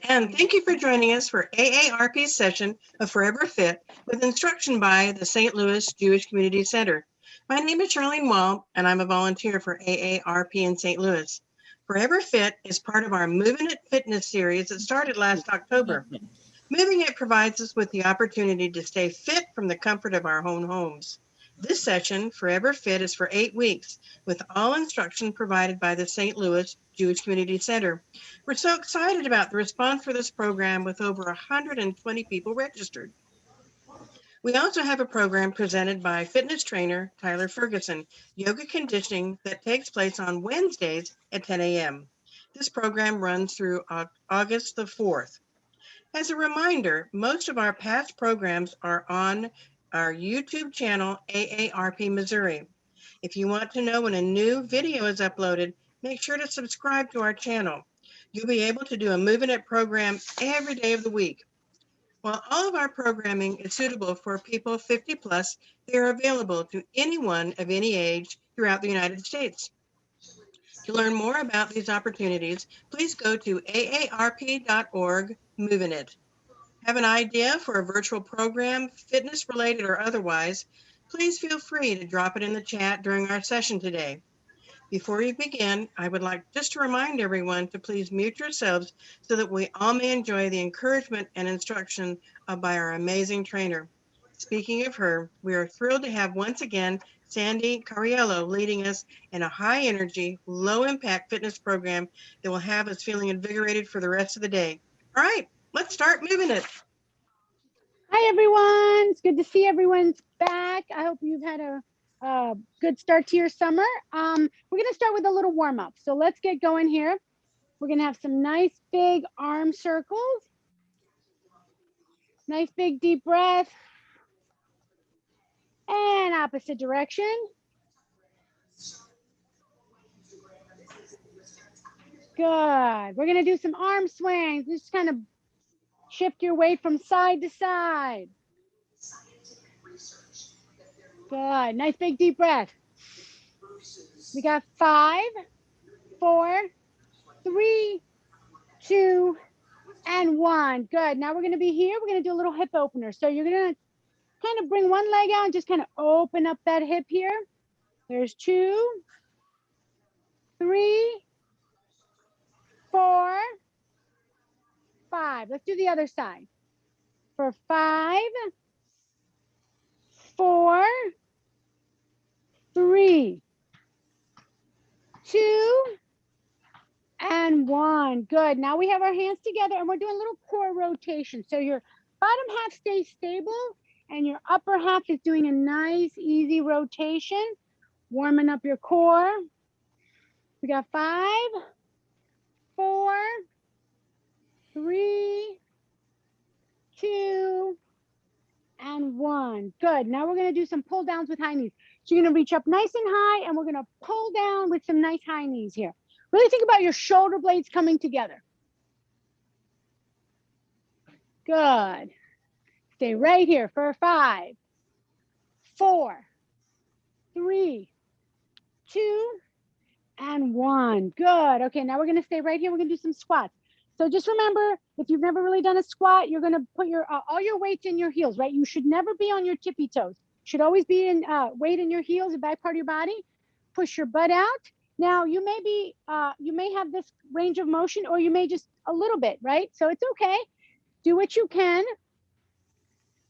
and thank you for joining us for AARP's session of Forever Fit with instruction by the St. Louis Jewish Community Center. My name is Charlene Wall, and I'm a volunteer for AARP in St. Louis. Forever Fit is part of our Moving It Fitness series that started last October. Moving It provides us with the opportunity to stay fit from the comfort of our own homes. This session, Forever Fit, is for 8 weeks, with all instruction provided by the St. Louis Jewish Community Center. We're so excited about the response for this program with over 120 people registered. We also have a program presented by fitness trainer Tyler Ferguson, yoga conditioning, that takes place on Wednesdays at 10 a.m. This program runs through August the 4th. As a reminder, most of our past programs are on our YouTube channel, AARP Missouri. If you want to know when a new video is uploaded, make sure to subscribe to our channel. You'll be able to do a Moving It program every day of the week. While all of our programming is suitable for people 50 plus, they are available to anyone of any age throughout the United States. To learn more about these opportunities, please go to aarp.org, Moving It. Have an idea for a virtual program, fitness related or otherwise? Please feel free to drop it in the chat during our session today. Before we begin, I would like just to remind everyone to please mute yourselves so that we all may enjoy the encouragement and instruction by our amazing trainer. Speaking of her, we are thrilled to have once again Sandy Cariello leading us in a high energy, low impact fitness program that will have us feeling invigorated for the rest of the day. All right, let's start moving it. Hi, everyone. It's good to see everyone's back. I hope you've had a good start to your summer. We're going to start with a little warm up. So let's get going here. We're going to have some nice big arm circles. Nice big deep breath. And opposite direction. Good. We're going to do some arm swings. Just kind of shift your weight from side to side. Good. Nice big deep breath. We got 5, 4, 3, 2, and 1. Good. Now we're going to be here. We're going to do a little hip opener. So you're going to kind of bring one leg out and just kind of open up that hip here. There's 2, 3, 4, 5. Let's do the other side. For 5, 4, 3, 2, and 1. Good. Now we have our hands together and we're doing a little core rotation. So your bottom half stays stable and your upper half is doing a nice, easy rotation, warming up your core. We got 5, 4, 3, 2, and 1. Good. Now we're going to do some pull downs with high knees. So you're going to reach up nice and high and we're going to pull down with some nice high knees here. Really think about your shoulder blades coming together. Good. Stay right here for 5, 4, 3, 2, and 1. Good. Okay, now we're going to stay right here. We're going to do some squats. So just remember, if you've never really done a squat, you're going to put your all your weight in your heels, right? You should never be on your tippy toes. Should always be in weight in your heels, the back part of your body. Push your butt out. Now you may have this range of motion, or you may just a little bit, right? So it's okay. Do what you can.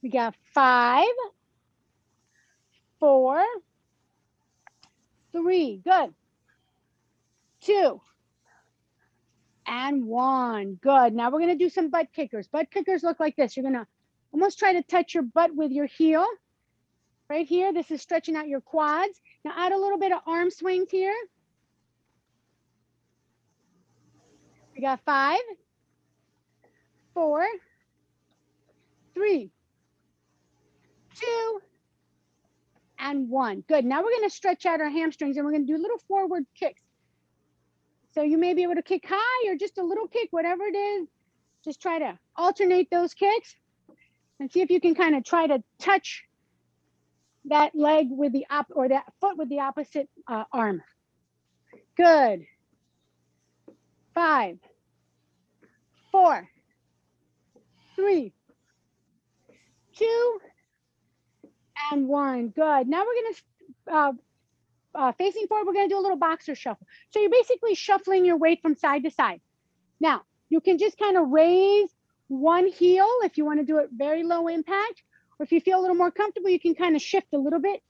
We got 5, 4, 3. Good. 2. And 1. Good. Now we're going to do some butt kickers. Butt kickers look like this. You're going to almost try to touch your butt with your heel. Right here. This is stretching out your quads. Now add a little bit of arm swings here. We got 5, 4, 3, 2, and 1. Good. Now we're going to stretch out our hamstrings and we're going to do little forward kicks. So you may be able to kick high or just a little kick, whatever it is. Just try to alternate those kicks and see if you can kind of try to touch that leg with the or that foot with the opposite arm. Good. 5, 4, 3, 2, and 1. Good. Now we're going to, facing forward, we're going to do a little boxer shuffle. So you're basically shuffling your weight from side to side. Now, you can just kind of raise one heel if you want to do it very low impact, or if you feel a little more comfortable, you can kind of shift a little bit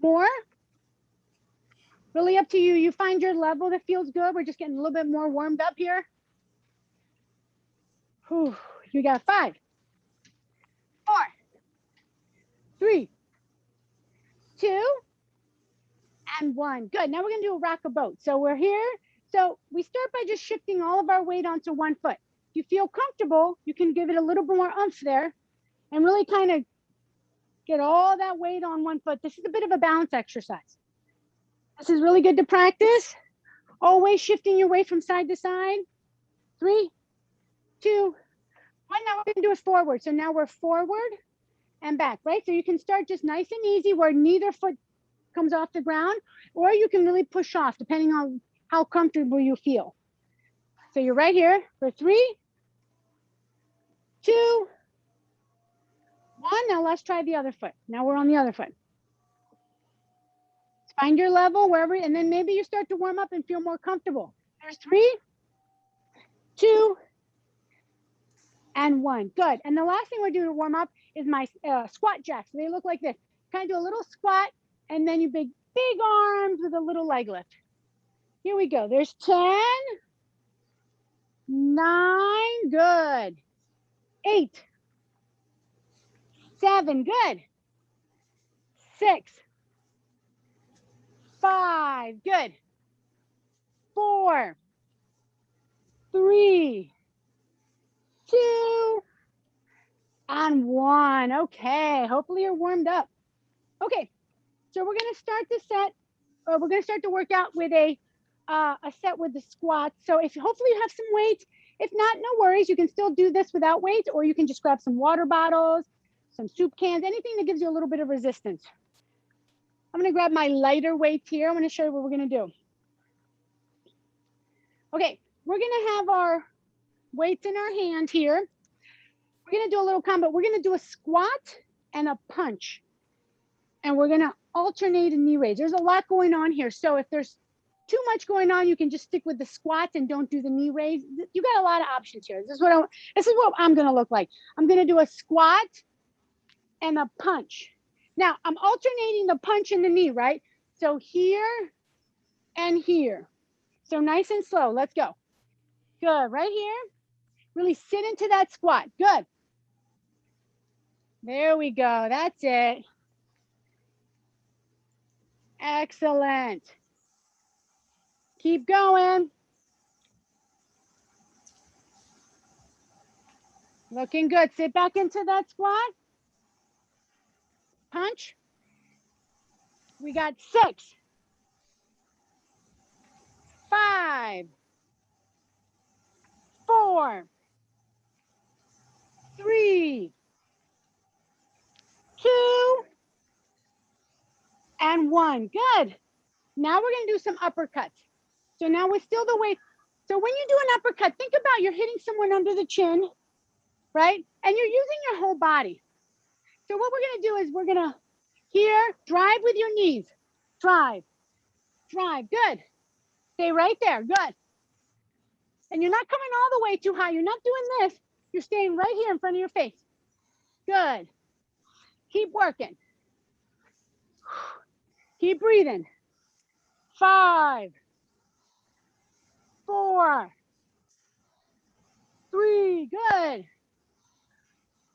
more. Really up to you. You find your level that feels good. We're just getting a little bit more warmed up here. Whew. You got 5, 4, 3, 2, and 1. Good. Now we're going to do a rock a boat. So we're here. So we start by just shifting all of our weight onto one foot. If you feel comfortable, you can give it a little bit more oomph there and really kind of get all that weight on one foot. This is a bit of a balance exercise. This is really good to practice. Always shifting your weight from side to side. 3, 2, 1. Now we're going to do it forward. So now we're forward and back, right? So you can start just nice and easy where neither foot comes off the ground, or you can really push off depending on how comfortable you feel. So you're right here for 3, 2, 1. Now let's try the other foot. Now we're on the other foot. Find your level wherever, and then maybe you start to warm up and feel more comfortable. There's 3, 2, and 1. Good. And the last thing we're doing to warm up is my squat jacks. They look like this. Kind of do a little squat, and then you big arms with a little leg lift. Here we go. There's 10, 9, good. 8, 7, good. 6, 5, good. 4, 3, 2, and 1. Okay, hopefully you're warmed up. Okay, so we're gonna start the set, or we're gonna start the workout with a set with the squats. So if hopefully you have some weights, if not, no worries. You can still do this without weights, or you can just grab some water bottles, some soup cans, anything that gives you a little bit of resistance. I'm gonna grab my lighter weights here. I'm gonna show you what we're gonna do. Okay, we're gonna have our weights in our hand here. We're gonna do a little combo. We're gonna do a squat and a punch. And we're gonna alternate a knee raise. There's a lot going on here. So if there's too much going on, you can just stick with the squats and don't do the knee raise. You got a lot of options here. This is what I'm gonna look like. I'm gonna do a squat and a punch. Now I'm alternating the punch and the knee, right? So here and here. So nice and slow. Let's go. Good. Right here. Really sit into that squat. Good. There we go. That's it. Excellent. Keep going. Looking good. Sit back into that squat. Punch. We got 6, 5, 4, 3, 2, and 1. Good. Now we're going to do some uppercuts. So now we're still the weight. So when you do an uppercut, think about you're hitting someone under the chin, right? And you're using your whole body. So what we're going to do is we're going to here, drive with your knees. Drive, drive. Good. Stay right there. Good. And you're not coming all the way too high. You're not doing this. You're staying right here in front of your face. Good. Keep working. Keep breathing. 5, 4, 3, good.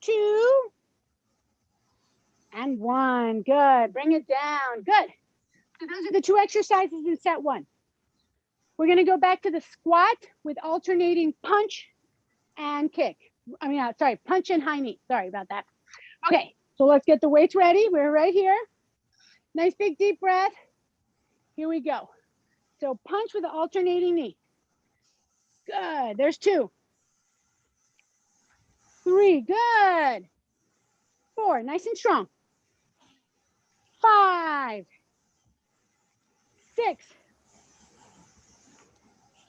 2, and 1, good. Bring it down, good. So those are the 2 exercises in set 1. We're gonna go back to the squat with alternating punch and kick. Punch and high knee. Sorry about that. Okay, so let's get the weights ready. We're right here. Nice big deep breath. Here we go. So punch with the alternating knee. Good, there's 2. 3, good. 4, nice and strong. 5, 6,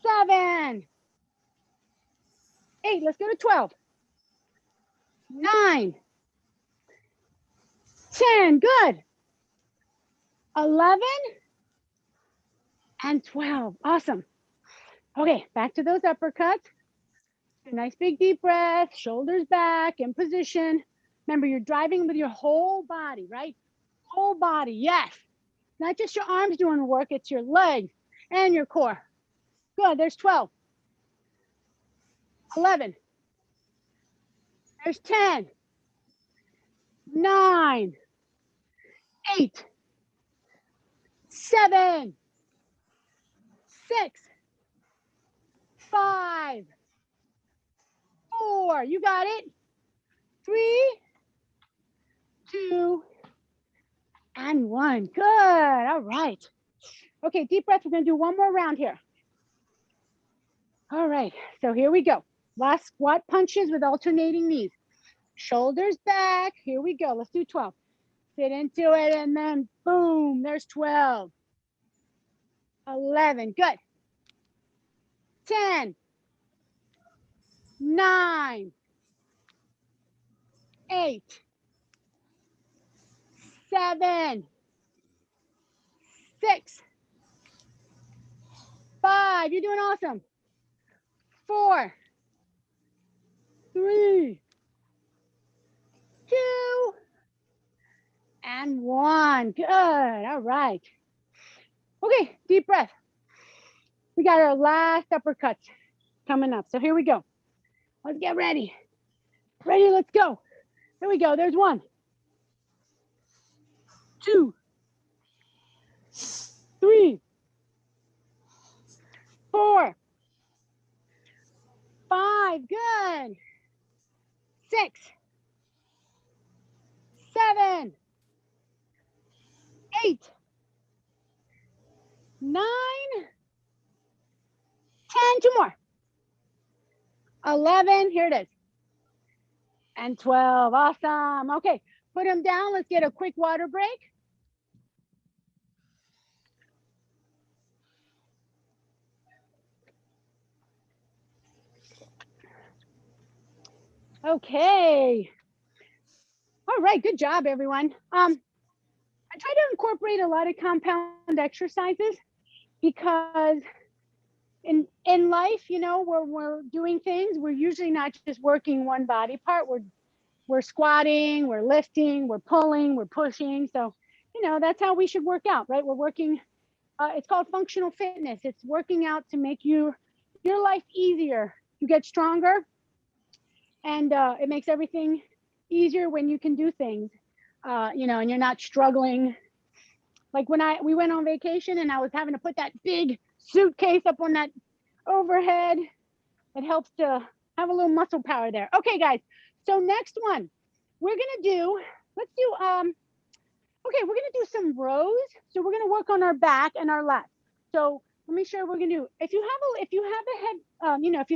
7, 8, let's go to 12. 9, 10, good. 11 and 12, awesome. Okay, back to those uppercuts. A nice big deep breath, shoulders back in position. Remember, you're driving with your whole body, right? Whole body, yes. Not just your arms doing the work, it's your legs and your core. Good, there's 12. 11. There's 10. 9. 8. 7. 6. 5. 4. You got it. 3, 2, and 1. Good. All right. Okay, deep breath. We're going to do one more round here. All right. So here we go. Last squat punches with alternating knees. Shoulders back. Here we go. Let's do 12. Sit into it and then boom, there's 12. 11. Good. 10. 9. 8. 7. 6. 5. You're doing awesome. 4. 3. 2. And 1. Good. All right. Okay, deep breath. We got our last uppercuts coming up. So here we go. Let's get ready. Ready, let's go. Here we go. There's 1. 2. 3. 4. 5. Good. 6. 7. 8. 9. 10. 2 more. 11. Here it is. And 12. Awesome. Okay. Put them down. Let's get a quick water break. Okay. All right. Good job, everyone. I try to incorporate a lot of compound exercises because in life, you know, when we're doing things, we're usually not just working one body part. We're squatting, we're lifting, we're pulling, we're pushing. So, you know, that's how we should work out, right? We're working, it's called functional fitness. It's working out to make your life easier. You get stronger and it makes everything easier when you can do things, you know, and you're not struggling. Like when we went on vacation and I was having to put that big suitcase up on that overhead, it helps to have a little muscle power there. Okay, guys. So next one, we're gonna do, we're gonna do some rows. So we're gonna work on our back and our lats. So let me show you what we're gonna do. If you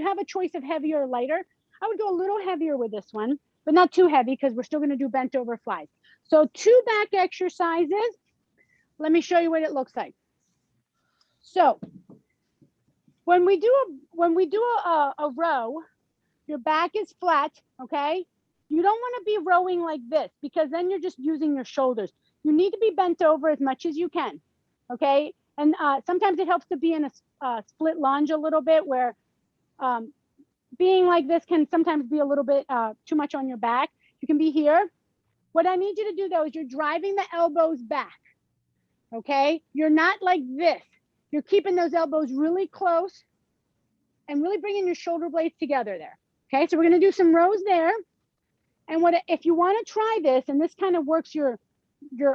have a choice of heavier or lighter, I would go a little heavier with this one, but not too heavy because we're still gonna do bent over flies. So 2 back exercises. Let me show you what it looks like. So when we do a row, your back is flat, okay? You don't want to be rowing like this because then you're just using your shoulders. You need to be bent over as much as you can, okay? And sometimes it helps to be in a split lunge a little bit where being like this can sometimes be a little bit too much on your back. You can be here. What I need you to do though is you're driving the elbows back, okay? You're not like this. You're keeping those elbows really close and really bringing your shoulder blades together there. Okay, so we're gonna do some rows there. And if you wanna try this, and this kind of works your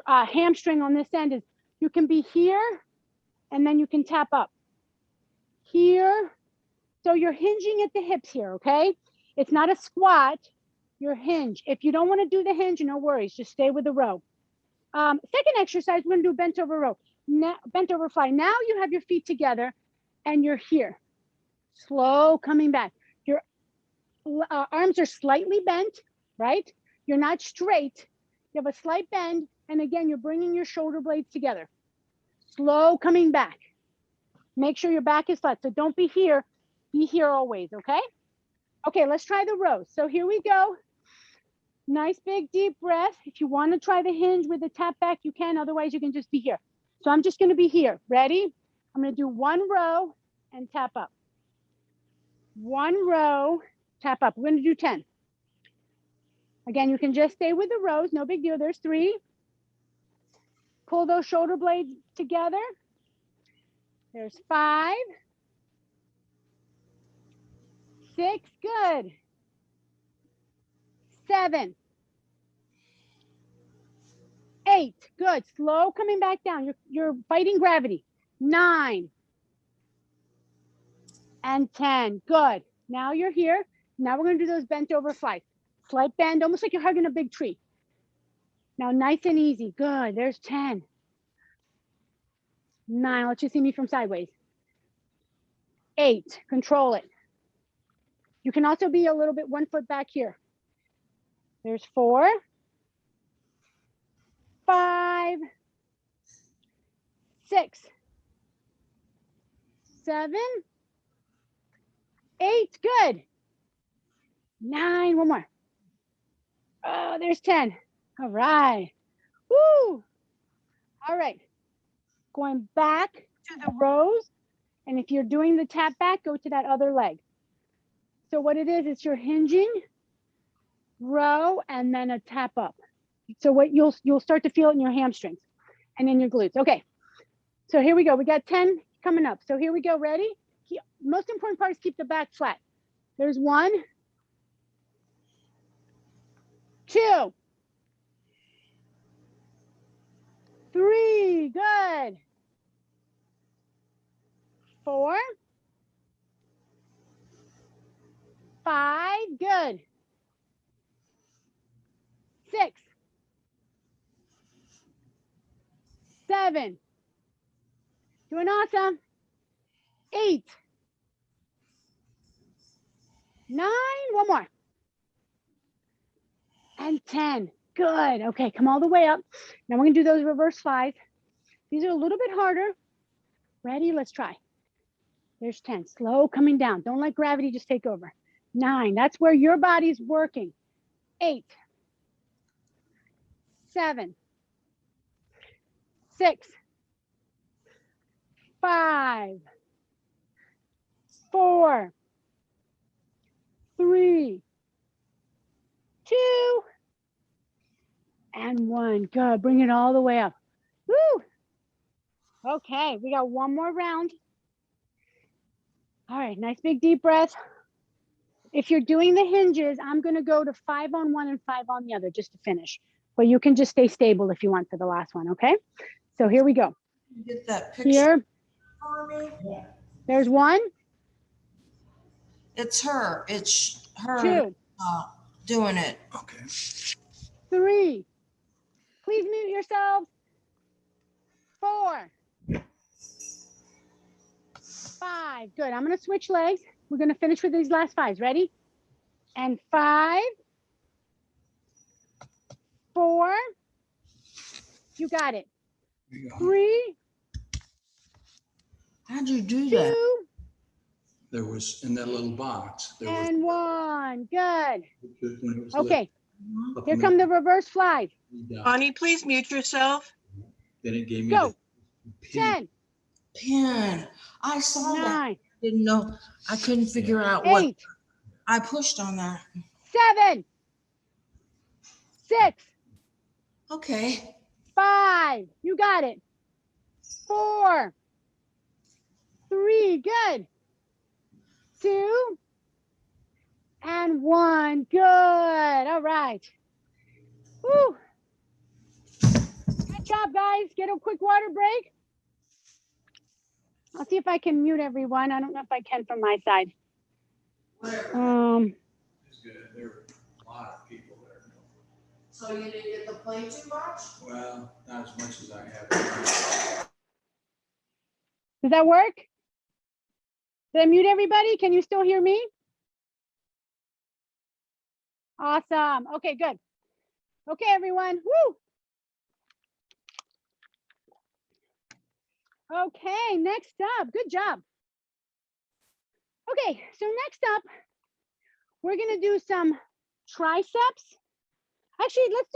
hamstring on this end, is you can be here and then you can tap up. Here, so you're hinging at the hips here, okay? It's not a squat, you're hinge. If you don't wanna do the hinge, no worries, just stay with the row. Second exercise, we're gonna do bent over row. Now, bent over fly. Now you have your feet together and you're here. Slow coming back. Your arms are slightly bent, right? You're not straight. You have a slight bend. And again, you're bringing your shoulder blades together. Slow coming back. Make sure your back is flat. So don't be here. Be here always, okay? Okay, let's try the rows. So here we go. Nice big deep breath. If you want to try the hinge with the tap back, you can. Otherwise, you can just be here. So I'm just going to be here. Ready? I'm going to do 1 row and tap up. 1 row, tap up. We're going to do 10. Again, you can just stay with the rows. No big deal. There's 3. Pull those shoulder blades together. There's 5. 6. Good. 7. 8. Good. Slow coming back down. You're fighting gravity. 9. And 10. Good. Now you're here. Now we're going to do those bent over flights. Slight bend, almost like you're hugging a big tree. Now nice and easy. Good. There's 10. 9. Let you see me from sideways. 8. Control it. You can also be a little bit 1 foot back here. There's 4. 5. 6. 7. 8. Good. 9. 1 more. Oh, there's 10. All right. Woo. All right. Going back to the rows. And if you're doing the tap back, go to that other leg. So what it is, it's your hinging, row, and then a tap up. So what you'll start to feel it in your hamstrings and in your glutes. Okay. So here we go. We got 10 coming up. So here we go. Ready? Most important part is keep the back flat. There's 1, 2, 3, good. 4, 5, good. 6, 7, doing awesome. 8, 9, 1 more. And 10, good. Okay, come all the way up. Now we're gonna do those reverse flies. These are a little bit harder. Ready? Let's try. There's 10, slow coming down. Don't let gravity just take over. 9, that's where your body's working. 8, 7, 6, 5, 4, 3, 2, and 1. Good. Bring it all the way up. Woo. Okay, we got 1 more round. All right, nice big deep breath. If you're doing the hinges, I'm going to go to 5 on one and 5 on the other just to finish. But you can just stay stable if you want for the last one, okay? So here we go. Get that picture Here, for me. there's 1, It's her. It's her 2, doing it. Okay. 3. Please mute yourselves. 4, 5. Good. I'm going to switch legs. We're going to finish with these last 5s. Ready? And 5, 4. You got it. There you go. 3, How'd you do that? 2, There was in that little box. There was and 1. Good. when it was Okay. lit, Here come the reverse flies. Bonnie, please mute yourself. Then it gave me Go. the pin. 10, Pin. I saw that. 9, Didn't know. I couldn't figure out what 8, I pushed on that. 7, 6, Okay. 5. You got it. 4, 3. Good. 2, and 1. Good. All right. Woo. Good job, guys. Get a quick water break. I'll see if I can mute everyone. I don't know if I can from my side. It's good. There were a lot of people there. So you didn't get to play too much? Well, not as much as I have. Does that work? Did I mute everybody? Can you still hear me? Awesome. Okay, good. Okay, everyone. Woo. Okay, next up. Good job. Okay, so next up, we're going to do some triceps Actually, let's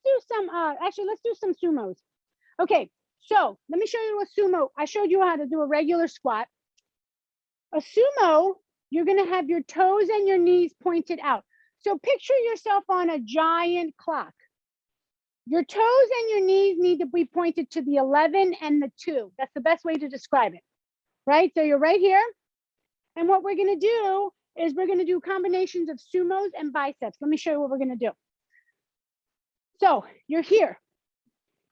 do some sumos. Okay, so let me show you a sumo. I showed you how to do a regular squat. A sumo, you're gonna have your toes and your knees pointed out. So picture yourself on a giant clock. Your toes and your knees need to be pointed to the 11 and the 2. That's the best way to describe it, right? So you're right here. And what we're gonna do is we're gonna do combinations of sumos and biceps. Let me show you what we're gonna do. So you're here.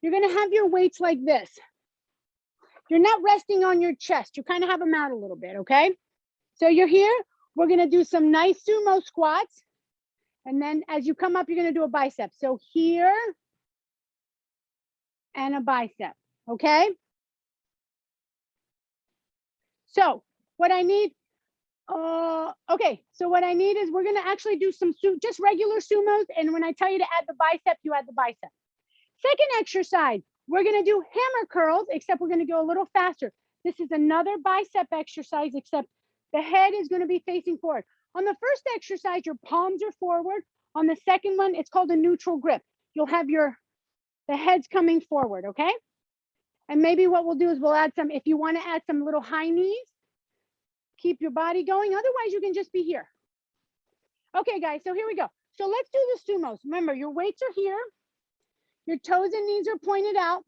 You're gonna have your weights like this. You're not resting on your chest. You kind of have them out a little bit, okay? So you're here. We're gonna do some nice sumo squats. And then as you come up, you're gonna do a bicep. So here and a bicep, okay? So what I need, okay, so what I need is we're gonna actually do some just regular sumos, and when I tell you to add the bicep, you add the bicep. Second exercise, we're gonna do hammer curls, except we're gonna go a little faster. This is another bicep exercise, except the head is gonna be facing forward. On the first exercise, your palms are forward. On the second one, it's called a neutral grip. You'll have the head's coming forward, okay? And maybe what we'll do is we'll add some, if you wanna add some little high knees, keep your body going. Otherwise, you can just be here. Okay, guys, so here we go. So let's do the sumos. Remember, your weights are here. Your toes and knees are pointed out.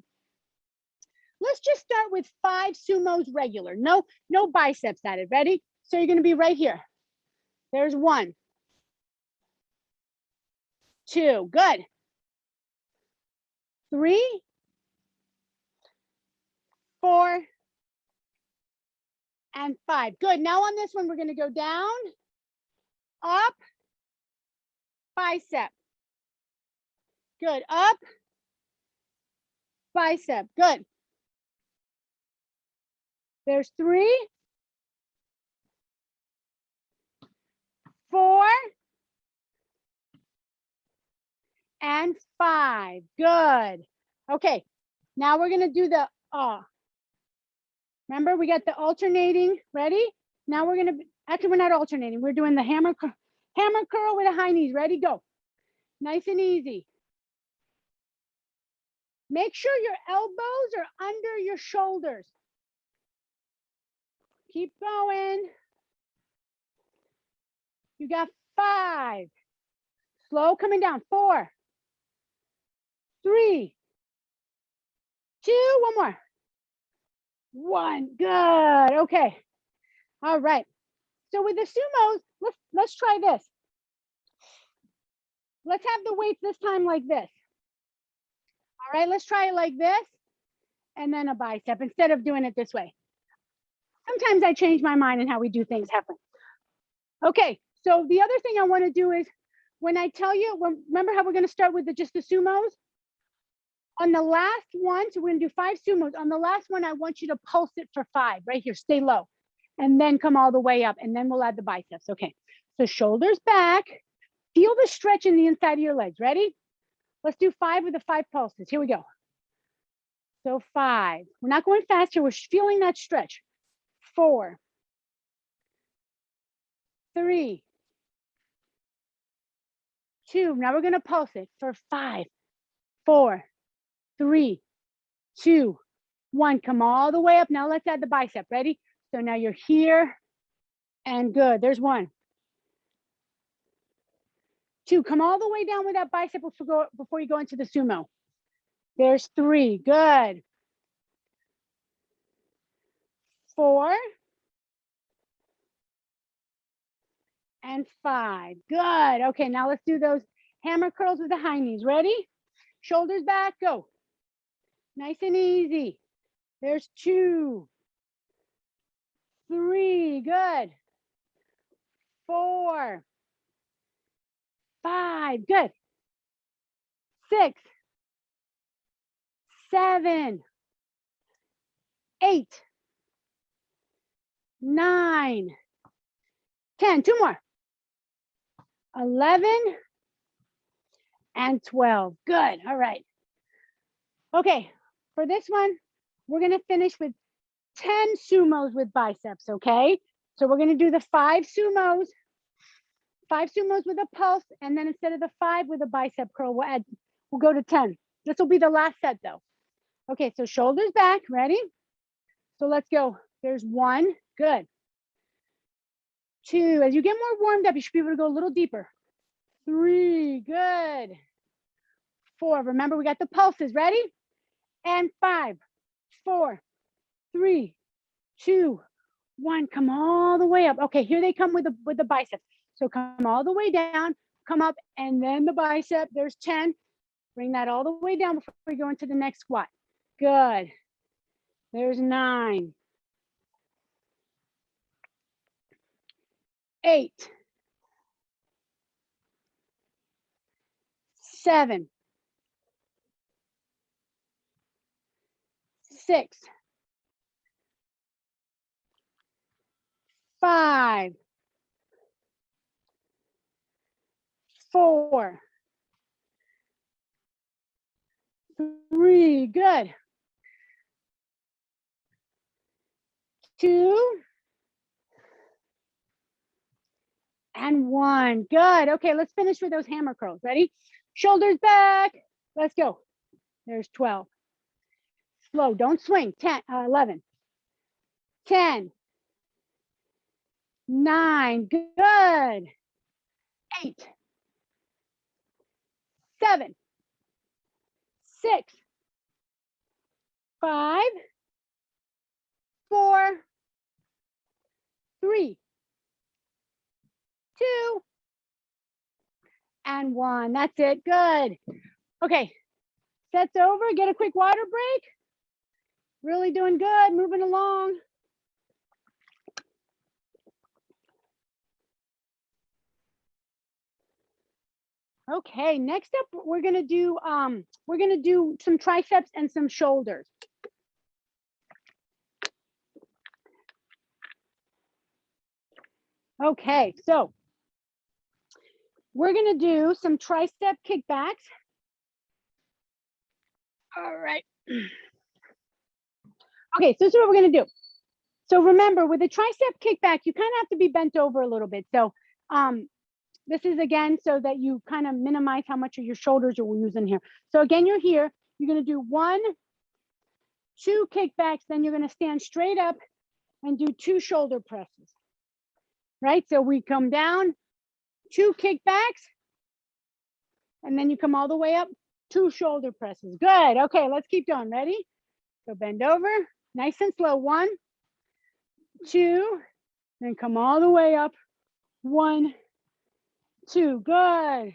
Let's just start with 5 sumos regular. No biceps added. Ready? So you're gonna be right here. There's 1, 2, good. 3, 4, and 5. Good. Now on this one, we're gonna go down, up, bicep. Good. Up, bicep. Good. There's 3, 4, and 5. Good. Okay. Now we're gonna do the remember, we got the alternating. Ready? Now we're gonna, actually we're not alternating. We're doing the hammer curl with the high knees. Ready? Go. Nice and easy. Make sure your elbows are under your shoulders. Keep going. You got 5. Slow coming down. 4, 3, 2, one more. 1, good, okay. All right, so with the sumos, let's try this. Let's have the weights this time like this. All right, let's try it like this, and then a bicep instead of doing it this way. Sometimes I change my mind and how we do things happen. Okay, so the other thing I wanna do is, when I tell you, remember how we're gonna start with just the sumos? On the last one, so we're gonna do 5 sumos. On the last one, I want you to pulse it for 5, right here, stay low. And then come all the way up, and then we'll add the biceps, okay. So shoulders back, feel the stretch in the inside of your legs, ready? Let's do 5 with the 5 pulses, here we go. So 5, we're not going fast here, we're feeling that stretch. 4, 3, 2, now we're gonna pulse it for 5, 4, 3, 2, 1. Come all the way up. Now let's add the bicep. Ready? So now you're here and good. There's 1. 2, come all the way down with that bicep before you go into the sumo. There's 3, good. 4 and 5, good. Okay, now let's do those hammer curls with the high knees. Ready? Shoulders back, go. Nice and easy. There's 2, 3, good. 4, 5, good. 6, 7, 8, 9, 10. 2 more. 11 and 12. Good. All right. Okay. For this one, we're going to finish with 10 sumos with biceps. Okay. So we're going to do the 5 sumos, 5 sumos with a pulse, and then instead of the 5 with a bicep curl, we'll go to 10. This will be the last set though. Okay, so shoulders back, ready? So let's go. There's 1, good. 2, as you get more warmed up, you should be able to go a little deeper. 3, good. 4, remember we got the pulses, ready? And 5, 4, 3, 2, 1, come all the way up. Okay, here they come with the biceps. So come all the way down, come up, and then the bicep, there's 10. Bring that all the way down before we go into the next squat. Good. There's 9. 8. 7. 6. 5. 4. 3, good. 2. And 1, good. Okay, let's finish with those hammer curls. Ready? Shoulders back. Let's go. There's 12. Slow, don't swing. 10, 11. 10. 9, good. 8. 7. 6. 5. 4. 3. 2. And 1. That's it. Good. Okay. Sets over. Get a quick water break. Really doing good. Moving along. Okay. Next up, we're gonna do some triceps and some shoulders. Okay. So we're gonna do some tricep kickbacks. All right. Okay, so this is what we're gonna do. So remember, with a tricep kickback, you kind of have to be bent over a little bit. So this is again so that you kind of minimize how much of your shoulders you're using here. So again, you're here. You're gonna do 1, 2 kickbacks, then you're gonna stand straight up and do 2 shoulder presses. Right? So we come down, 2 kickbacks, and then you come all the way up, 2 shoulder presses. Good. Okay, let's keep going. Ready? So bend over, nice and slow. 1, 2, then come all the way up. 1, 2, good.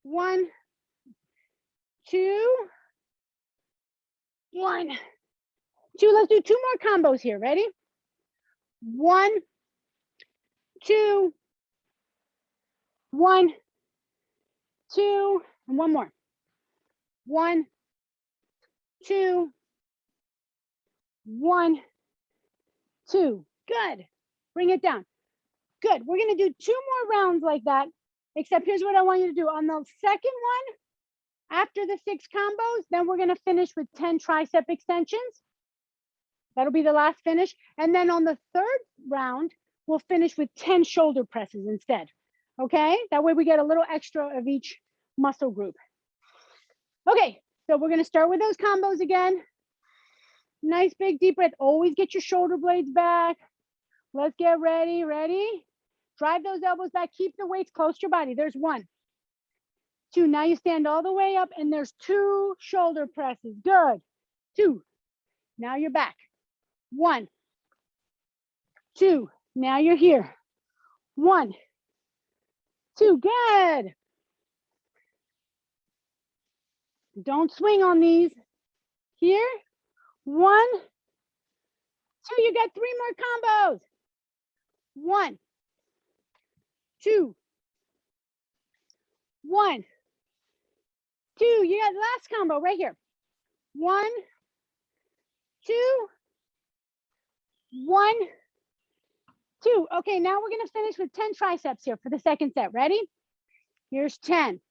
1, 2, 1, 2. Let's do 2 more combos here. Ready? 1, 2, 1, 2, and 1 more. 1, 2, 1, 2. Good. Bring it down. Good. We're going to do 2 more rounds like that, except here's what I want you to do. On the second one, after the 6 combos, then we're going to finish with 10 tricep extensions. That'll be the last finish. And then on the 3rd round, we'll finish with 10 shoulder presses instead. Okay? That way we get a little extra of each muscle group. Okay, so we're going to start with those combos again. Nice big deep breath. Always get your shoulder blades back. Let's get ready. Ready? Drive those elbows back. Keep the weights close to your body. There's 1, 2. Now you stand all the way up and there's 2 shoulder presses. Good. 2. Now you're back. 1, 2. Now you're here. 1, 2. Good. Don't swing on these. Here. 1, 2. You got 3 more combos. 1, 2, 1, 2. You got the last combo right here. 1, 2, 1, 2. Okay, now we're going to finish with 10 triceps here for the second set. Ready? Here's 10,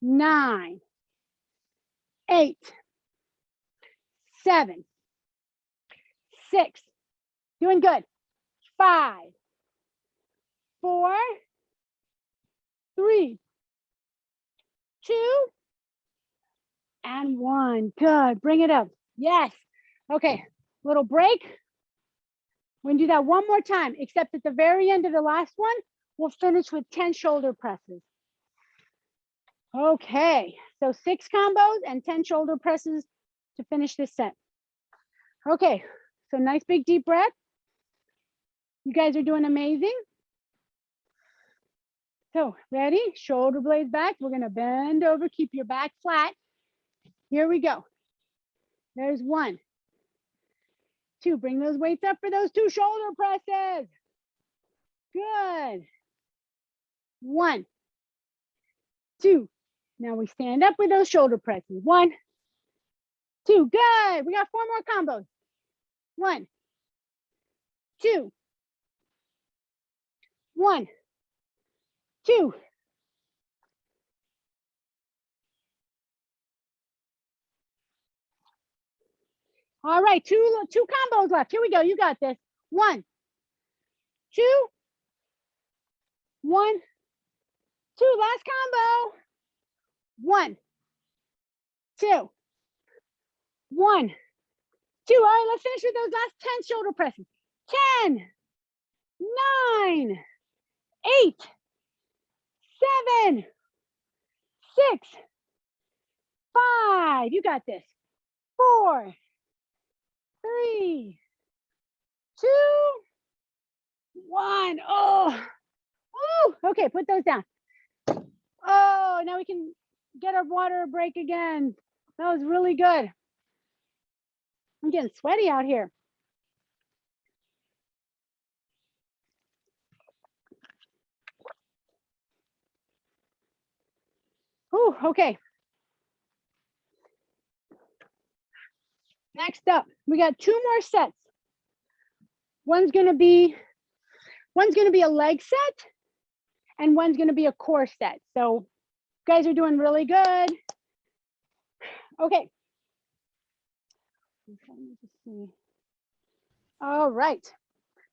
9, 8, 7, 6. Doing good. 5, 4, 3, 2, and 1. Good. Bring it up. Yes. Okay. Little break. We're going to do that one more time, except at the very end of the last one, we'll finish with 10 shoulder presses. Okay. So 6 combos and 10 shoulder presses to finish this set. Okay. So nice big deep breath. You guys are doing amazing. So ready? Shoulder blades back. We're going to bend over, keep your back flat. Here we go. There's 1, 2. Bring those weights up for those 2 shoulder presses. Good. 1, 2. Now we stand up with those shoulder presses. 1, 2. Good. We got 4 more combos. 1, 2. 1, 2. All right, two combos left. Here we go. You got this. 1, 2. 1, 2. Last combo. 1, 2. 1, 2. All right, let's finish with those last 10 shoulder presses. 10, 9, 8, 7, 6, 5. You got this. 4, 3, 2, 1. Oh, okay, put those down. Oh, now we can get our water break again. That was really good. I'm getting sweaty out here. Ooh, okay. Next up, we got 2 more sets. One's gonna be a leg set, and one's gonna be a core set. So you guys are doing really good. Okay. Let me just see. All right.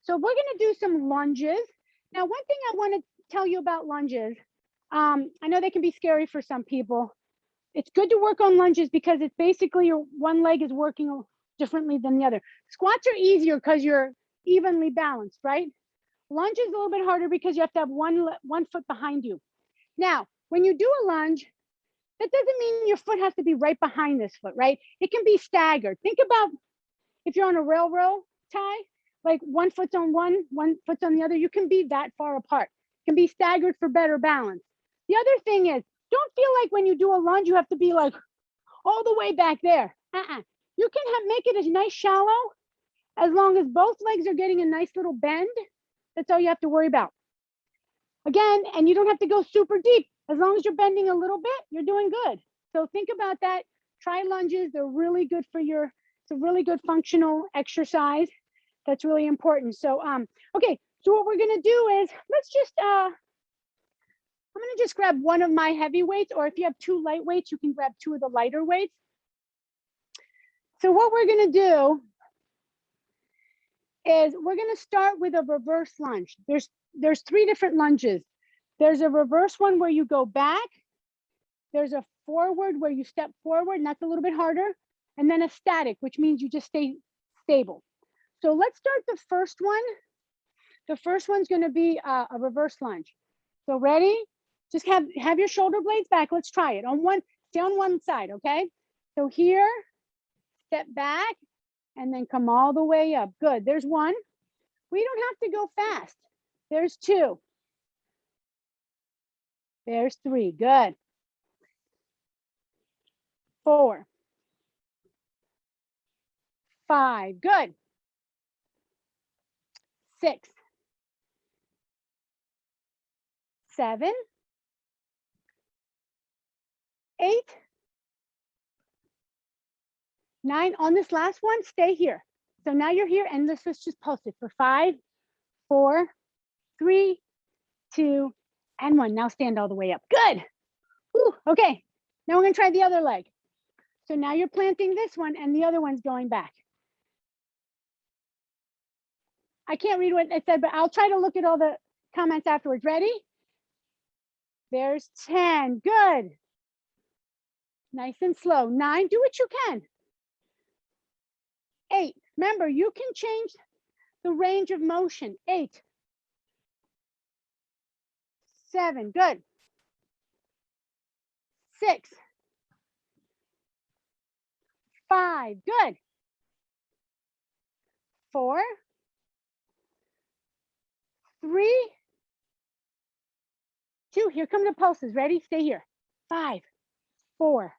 So we're gonna do some lunges. Now, one thing I want to tell you about lunges, I know they can be scary for some people. It's good to work on lunges because it's basically your one leg is working differently than the other. Squats are easier because you're evenly balanced, right? Lunge is a little bit harder because you have to have one foot behind you. Now, when you do a lunge, that doesn't mean your foot has to be right behind this foot, right? It can be staggered. Think about if you're on a railroad tie, like one foot's on one foot's on the other, you can be that far apart. It can be staggered for better balance. The other thing is, don't feel like when you do a lunge, you have to be like all the way back there. You can make it as nice shallow as long as both legs are getting a nice little bend. That's all you have to worry about. Again, and you don't have to go super deep. As long as you're bending a little bit, you're doing good. So think about that. Try lunges. They're really good for it's a really good functional exercise. That's really important. So, okay. So what we're going to do is let's just, I'm going to just grab one of my heavy weights, or if you have 2 light weights, you can grab 2 of the lighter weights. So what we're going to do is we're going to start with a reverse lunge. There's 3 different lunges. There's a reverse one where you go back. There's a forward where you step forward, and that's a little bit harder. And then a static, which means you just stay stable. So let's start the first one. The first one's going to be a reverse lunge. So ready? Just have your shoulder blades back. Let's try it. Stay on one side, okay? So here, step back, and then come all the way up. Good. There's 1. We don't have to go fast. There's 2. There's 3. Good. 4. 5. Good. 6. 7. 8. 9. On this last one, stay here. So now you're here, and let's just pulse it for 5, 4, 3, 2, and 1. Now stand all the way up. Good. Whew. Okay. Now we're going to try the other leg. So now you're planting this one, and the other one's going back. I can't read what it said, but I'll try to look at all the comments afterwards. Ready? There's 10. Good. Nice and slow. 9. Do what you can. 8. Remember, you can change the range of motion. 8. 7. Good. 6. 5. Good. 4. 3. 2. Here come the pulses. Ready? Stay here. 5, 4,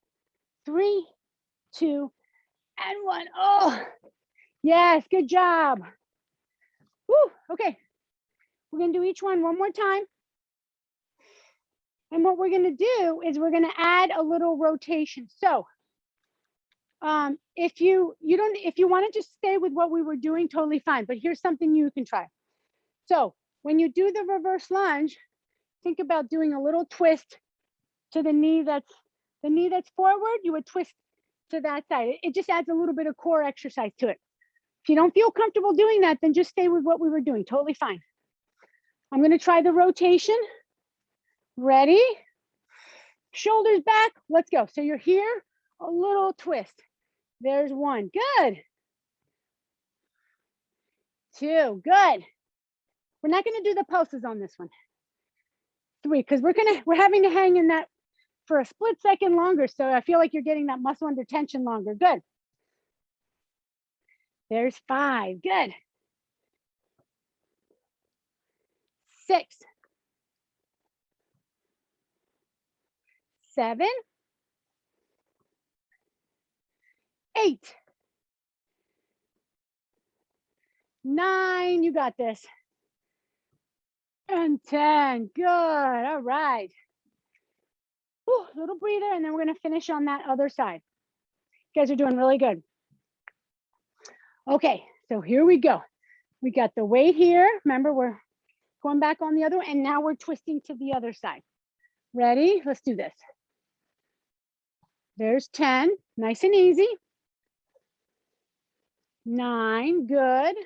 3, 2, and 1. Oh, yes. Good job. Woo. Okay. We're going to do each one more time. And what we're going to do is we're going to add a little rotation. So if you want to just stay with what we were doing, totally fine. But here's something you can try. So when you do the reverse lunge, think about doing a little twist to the knee that's forward. You would twist to that side. It just adds a little bit of core exercise to it. If you don't feel comfortable doing that, then just stay with what we were doing. Totally fine. I'm going to try the rotation. Ready? Shoulders back. Let's go. So you're here, a little twist. There's 1. Good. 2. Good. We're not going to do the pulses on this one. 3, because we're having to hang in that for a split second longer. So I feel like you're getting that muscle under tension longer. Good. There's 5. Good. 6. 7. 8. 9. You got this. And 10. Good. All right. Whew, little breather, and then we're going to finish on that other side. You guys are doing really good. Okay, so here we go. We got the weight here. Remember, we're going back on the other one, and now we're twisting to the other side. Ready? Let's do this. There's 10. Nice and easy. 9. Good.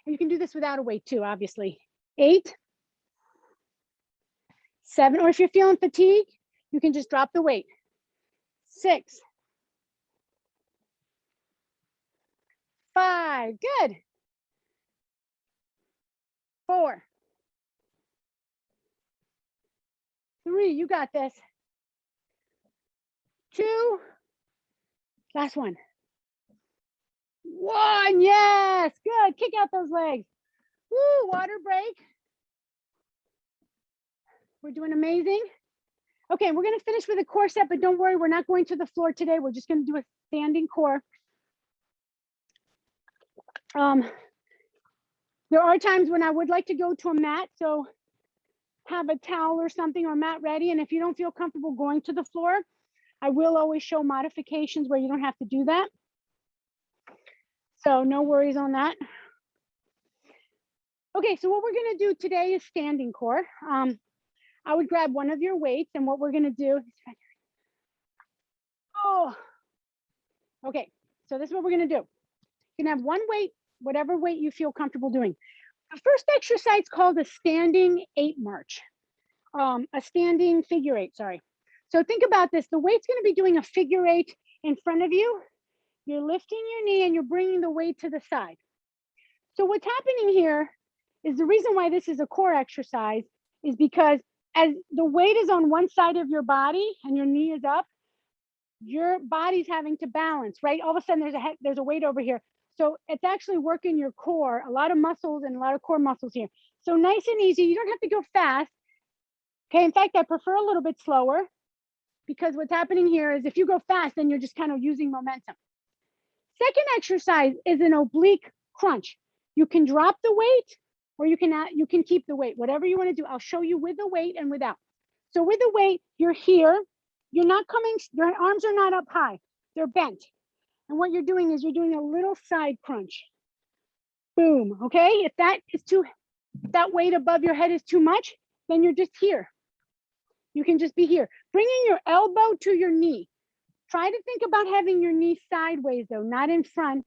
And you can do this without a weight too, obviously. 8. 7, or if you're feeling fatigued, you can just drop the weight. 6. 5. Good. 4. 3. You got this. 2. Last one. 1. Yes. Good. Kick out those legs. Woo. Water break. We're doing amazing. Okay, we're going to finish with a core set, but don't worry, we're not going to the floor today. We're just going to do a standing core. There are times when I would like to go to a mat, so have a towel or something or mat ready. And if you don't feel comfortable going to the floor, I will always show modifications where you don't have to do that. So no worries on that. Okay, so what we're going to do today is standing core. I would grab one of your weights, and what we're going to do. Oh, okay. So this is what we're going to do. You can have one weight, whatever weight you feel comfortable doing. The first exercise is called a standing 8 march, a standing figure 8. Sorry. So think about this. The weight's going to be doing a figure 8 in front of you. You're lifting your knee and you're bringing the weight to the side. So what's happening here is the reason why this is a core exercise is because as the weight is on one side of your body and your knee is up, your body's having to balance, right? All of a sudden there's a weight over here. So it's actually working your core, a lot of muscles and a lot of core muscles here. So nice and easy. You don't have to go fast. Okay, in fact, I prefer a little bit slower because what's happening here is if you go fast, then you're just kind of using momentum. Second exercise is an oblique crunch. You can drop the weight or you can keep the weight, whatever you want to do. I'll show you with the weight and without. So with the weight, you're here. You're not coming, your arms are not up high. They're bent. And what you're doing is you're doing a little side crunch. Boom, okay? If that weight above your head is too much, then you're just here. You can just be here. Bringing your elbow to your knee. Try to think about having your knee sideways though, not in front.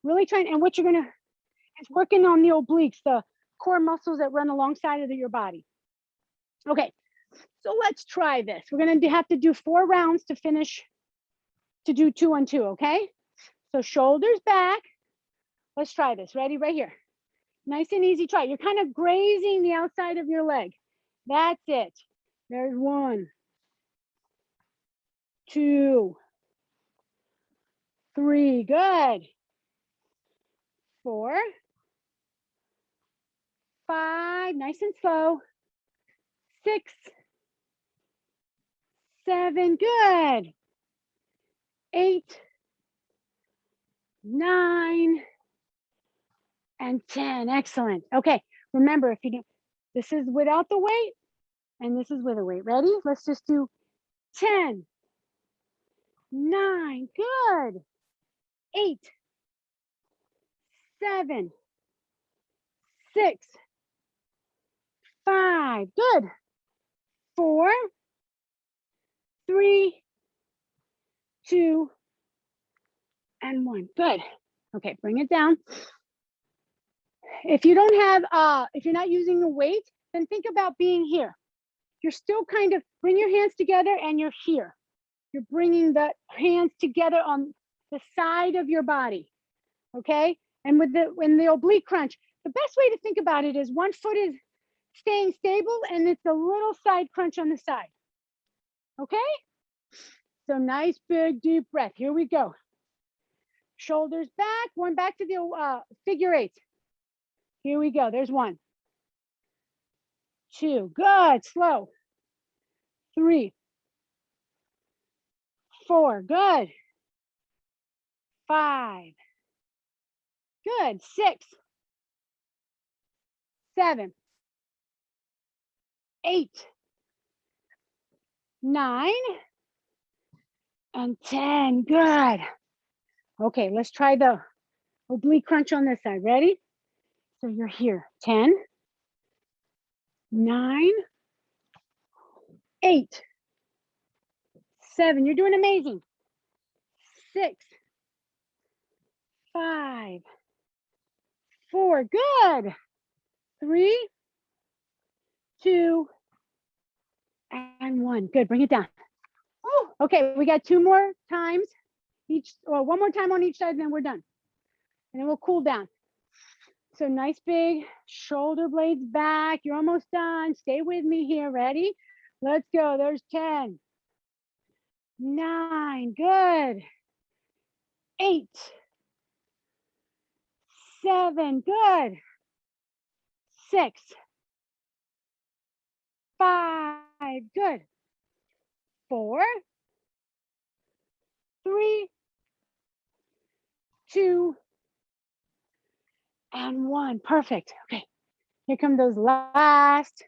Really trying, and what you're gonna, it's working on the obliques, the core muscles that run alongside of your body. Okay, so let's try this. We're gonna have to do 4 rounds to finish, to do 2 on 2, okay? So shoulders back. Let's try this. Ready? Right here. Nice and easy try. You're kind of grazing the outside of your leg. That's it. There's 1, 2, 3. Good. 4, 5. Nice and slow. 6, 7. Good. 8, 9, and 10. Excellent. Okay. Remember, if you do, this is without the weight and this is with a weight. Ready? Let's just do 10, 9. Good. 8, 7, 6, 5. Good. 4, 3, 2, and 1. Good. Okay, bring it down. If you don't have, if you're not using a weight, then think about being here. You're still kind of, bring your hands together and you're here. You're bringing the hands together on the side of your body, okay? And with the oblique crunch, the best way to think about it is one foot is staying stable and it's a little side crunch on the side, okay? So nice, big, deep breath. Here we go. Shoulders back, one back to the figure 8. Here we go. There's 1, 2. Good. Slow. 3, 4. Good. 5. Good. 6, 7, 8, 9, and 10. Good. Okay, let's try the oblique crunch on this side. Ready? So you're here. 10, 9, 8, 7. You're doing amazing. 6, 5, 4. Good. 3, 2, and 1. Good. Bring it down. Okay, we got 2 more times each, or 1 more time on each side, and then we're done. And then we'll cool down. So nice big shoulder blades back. You're almost done. Stay with me here. Ready? Let's go. There's 10, 9. Good. 8, 7. Good. 6, 5. Good. 4, 3, 2, and 1. Perfect. Okay. Here come those last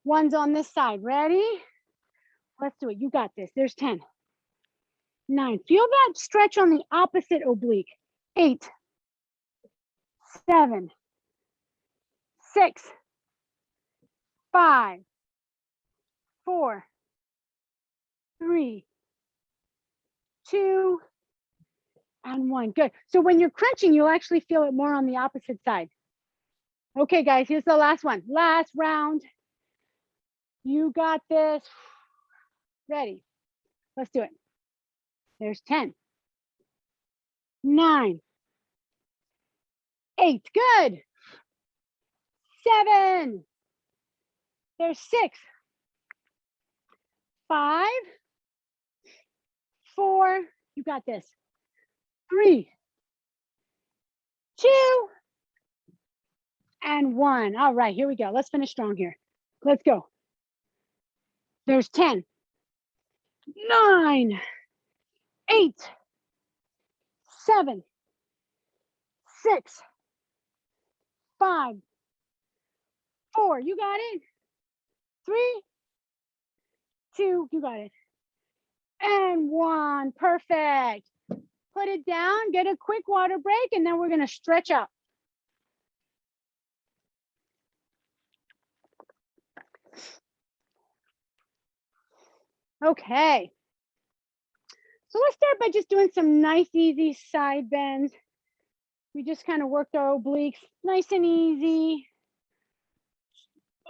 ones on this side. Ready? Let's do it. You got this. There's 10, 9. Feel that stretch on the opposite oblique. 8, 7, 6, 5, 4, 3, 2, and 1. Good. So when you're crunching, you'll actually feel it more on the opposite side. Okay, guys, here's the last one. Last round. You got this. Ready? Let's do it. There's 10, 9, 8. Good. 7. There's 6, 5, 4. You got this. 3, 2, and 1. All right, here we go. Let's finish strong here. Let's go. There's 10, 9, 8, 7, 6, 5, 4. You got it. 3, 2. You got it. And 1. Perfect. Put it down, get a quick water break, and then we're going to stretch out. Okay. So let's start by just doing some nice, easy side bends. We just kind of worked our obliques nice and easy.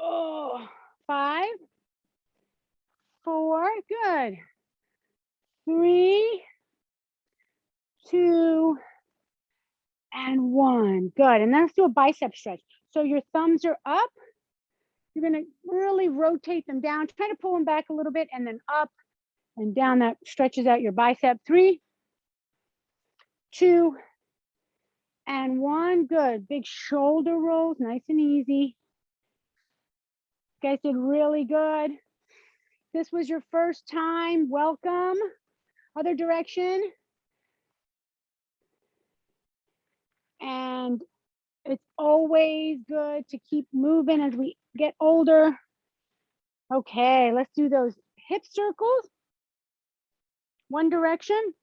Oh, 5, 4, good. 3, 2, and 1. Good. And then let's do a bicep stretch. So your thumbs are up. You're going to really rotate them down. Try to pull them back a little bit and then up and down. That stretches out your bicep. 3, 2, and 1. Good. Big shoulder rolls, nice and easy. You guys did really good. This was your first time. Welcome. Other direction. And it's always good to keep moving as we get older. Okay, let's do those hip circles. One direction.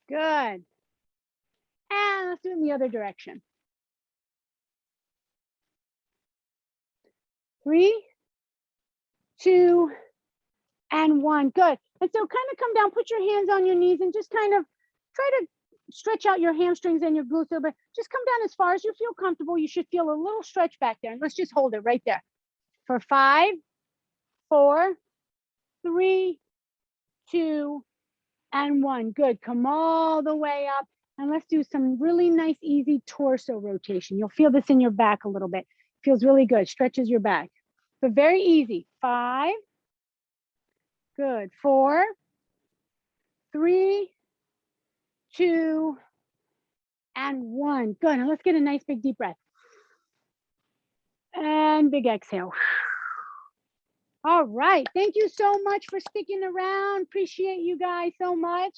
Good. And let's do it in the other direction. 3, 2, and 1. Good. And so kind of come down, put your hands on your knees and just kind of try to stretch out your hamstrings and your glutes a little bit. Just come down as far as you feel comfortable. You should feel a little stretch back there. And let's just hold it right there for 5, 4, 3, 2, and 1. Good. Come all the way up. And let's do some really nice, easy torso rotation. You'll feel this in your back a little bit. Feels really good. Stretches your back. So very easy. 5. Good. 4, 3, 2, and 1. Good. Now let's get a nice big deep breath. And big exhale. All right. Thank you so much for sticking around. Appreciate you guys so much.